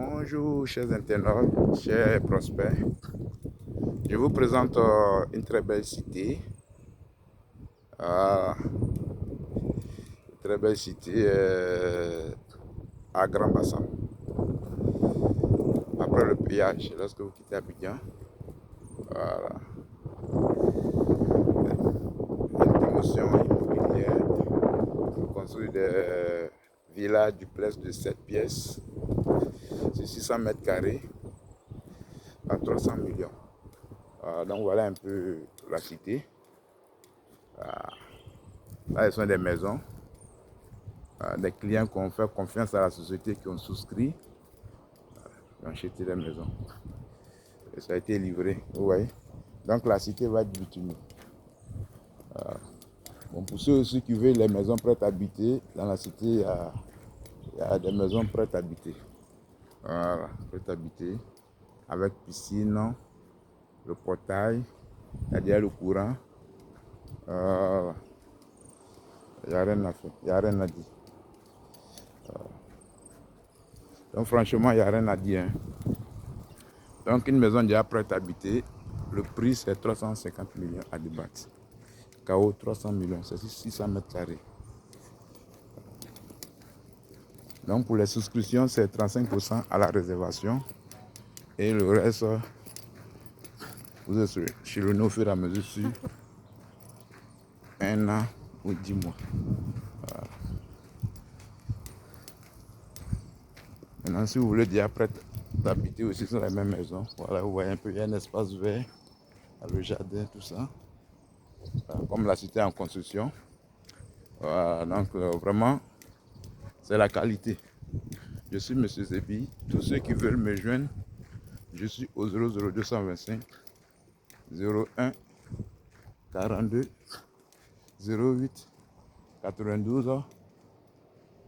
Bonjour chers internautes, chers prospects. Je vous présente une très belle cité. Euh, Très belle cité à Grand Bassam. Après le péage, lorsque vous quittez Abidjan, voilà. Une promotion immobilière pour construire des villas duplex de 7 pièces sur 600 mètres carrés à 300 millions. Donc voilà un peu la cité. Là, ce sont des maisons. Des clients qui ont fait confiance à la société, qui ont souscrit, qui ont acheté des maisons. Et ça a été livré, vous voyez. Donc la cité va être bitumée. Bon, pour ceux aussi qui veulent les maisons prêtes à habiter, dans la cité, il y a des maisons prêtes à habiter. Voilà, prêtes à habiter, avec piscine, le portail, il y a déjà le courant. Il n'y a rien à faire, il n'y a rien à dire. Donc franchement, il n'y a rien à dire. Hein. Donc une maison déjà prête à habiter, le prix c'est 350 millions à débattre. KO 300 millions, c'est 600 mètres carrés. Donc pour les souscriptions, c'est 35% à la réservation. Et le reste, vous êtes échelonné au fur et à mesure sur 1 an ou 10 mois. Voilà. Maintenant, si vous voulez déjà prête d'habiter aussi sur la même maison, voilà, vous voyez un peu, il y a un espace vert, le jardin, tout ça. Voilà, comme la cité en construction. Voilà, donc vraiment, c'est la qualité. Je suis M. Zebi. Tous ceux qui veulent me joindre, je suis au 00225 01 42 08 92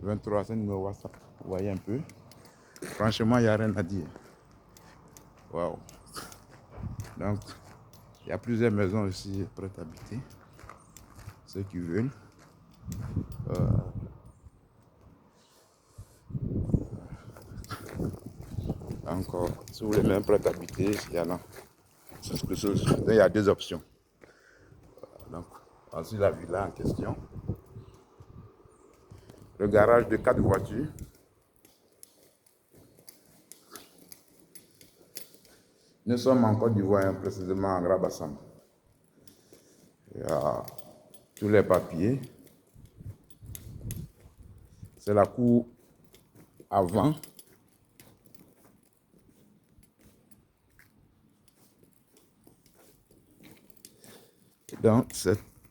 23. C'est le numéro WhatsApp. Vous voyez un peu. Franchement, il n'y a rien à dire. Waouh. Donc, il y a plusieurs maisons aussi prêtes à habiter. Ceux qui veulent. Encore, si vous voulez même prêt à habiter, il y en a. Il y a deux options. Donc, voici la villa en question. Le garage de 4 voitures. Nous sommes en Côte d'Ivoire, précisément à Grand Bassam. Il y a tous les papiers. C'est la cour avant. Donc,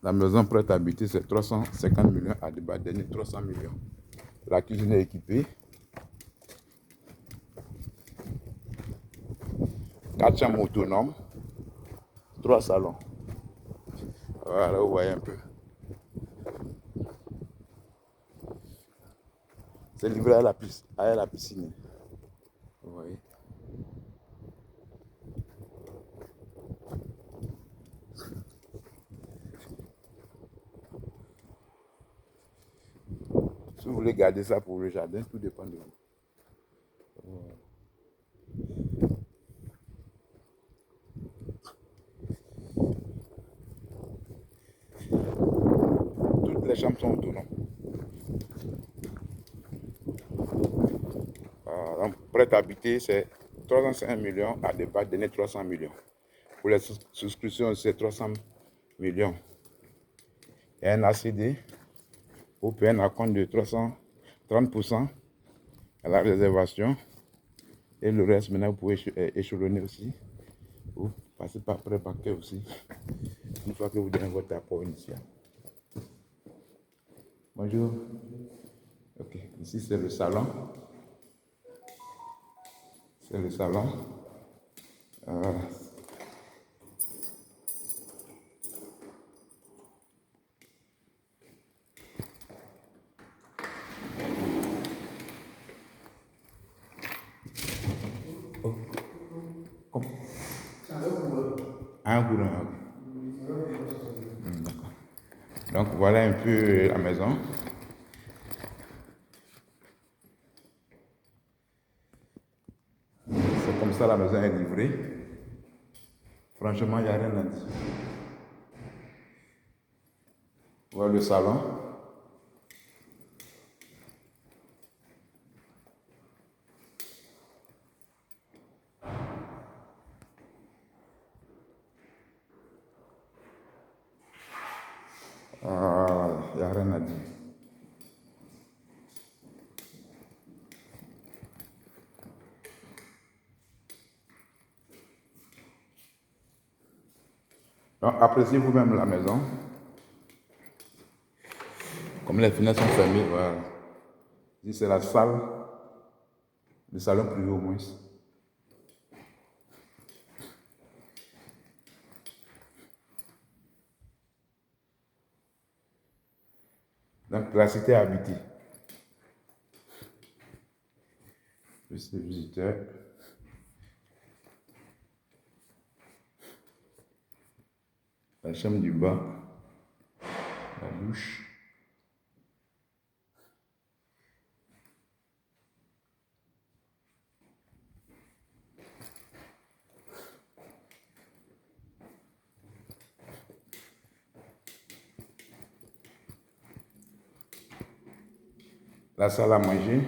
la maison prête à habiter, c'est 350 millions à débattre, dernier 300 millions. La cuisine est équipée. 4 chambres autonomes. 3 salons. Voilà, vous voyez un peu. C'est livré à la piscine. Vous voyez. Si vous voulez garder ça pour le jardin, tout dépend de vous. Toutes les chambres sont autonomes. Donc, prêt à habiter, c'est 305 millions à débattre, donner 300 millions. Pour les souscriptions, c'est 300 millions. Et un ACD, vous payez un acompte de 30% à la réservation. Et le reste, maintenant, vous pouvez échelonner aussi. Vous passez par pré-bancaire aussi. Une fois que vous donnez votre apport initial. Bonjour. Ok, ici c'est le salon. C'est le salon. Un courant. D'accord. Donc voilà un peu la maison. ça, la maison est livrée. Franchement, il n'y a rien à dire. Voilà le salon. Il n'y a rien à dire. Donc, appréciez vous-même la maison. Comme les fenêtres sont fermées, voilà. Ici, c'est la salle, le salon privé au moins. Donc, la cité habitée. Je suis visiteur. La chambre du bas. La douche. La salle à manger.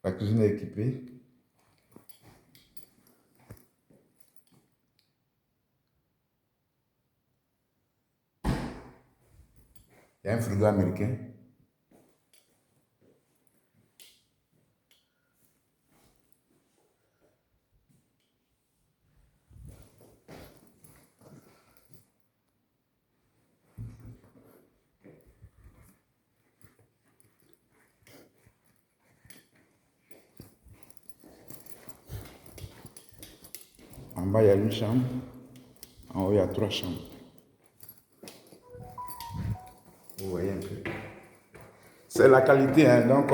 La cuisine est équipée. Il y a un frigo américain. En bas, il y a une chambre. En haut, il y a 3 chambres. Vous voyez un peu. C'est la qualité, hein. Donc,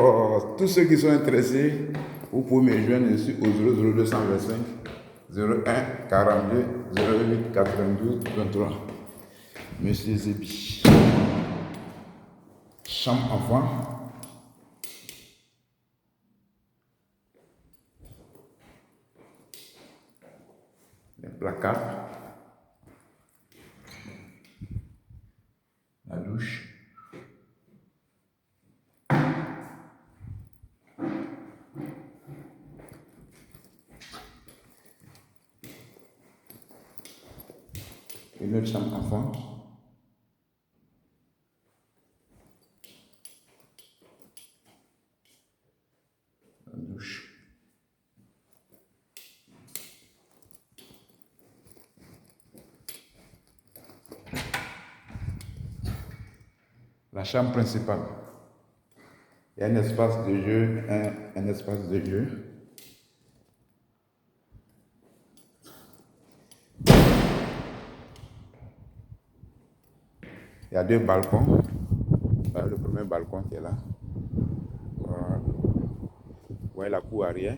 tous ceux qui sont intéressés, vous pouvez me joindre ici au 00225 01 42 08 92 23. Monsieur Zébi. Chambre enfant. Les placards. La douche. Une autre chambre enfant. La douche. La chambre principale. Il y a un espace de jeu, un espace de jeu. Il y a 2 balcons. Voilà le premier balcon qui est là. Voilà. Vous voyez la cour arrière.